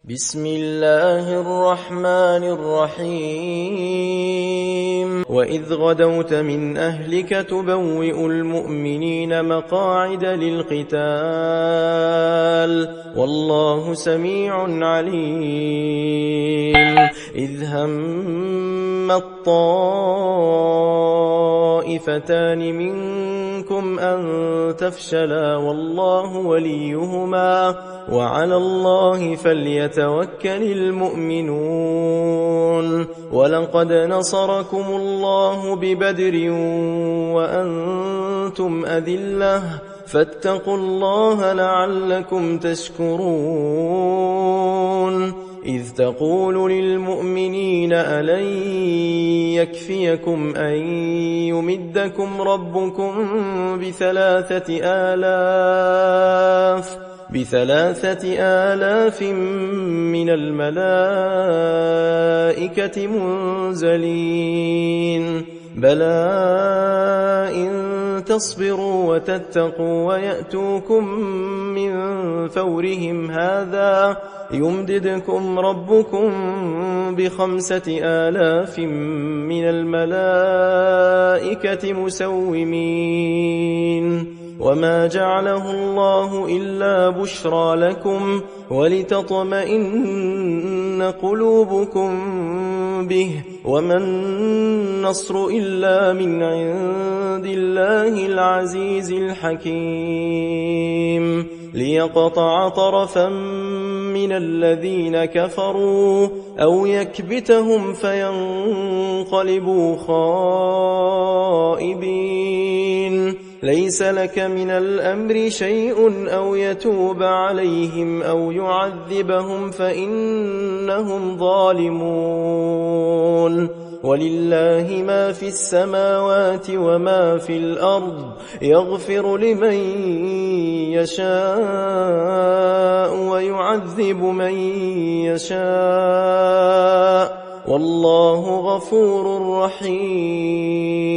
بسم الله الرحمن الرحيم وإذ غدوت من أهلك تبوئ المؤمنين مقاعد للقتال والله سميع عليم إذ هم الطائفتان منكم أن تفشلا والله وليهما وعلى الله فليتوكل المؤمنون ولقد نصركم الله ببدر وأنتم أذلة فاتقوا الله لعلكم تشكرون إذ تقول للمؤمنين ألن يكفيكم أن يمدكم ربكم ب3,000 من الملائكة منزلين بلى إن تصبروا وتتقوا ويأتوكم من فورهم هذا يمددكم ربكم ب5,000 من الملائكة مسومين وما جعله الله إلا بشرى لكم ولتطمئن قلوبكم به وما النصر إلا من عند الله العزيز الحكيم ليقطع طرفا من الذين كفروا أو يكبتهم فينقلبوا خائبين ليس لك من الأمر شيء أو يتوب عليهم أو يعذبهم فإنهم ظالمون ولله ما في السماوات وما في الأرض يغفر لمن يشاء ويعذب من يشاء والله غفور رحيم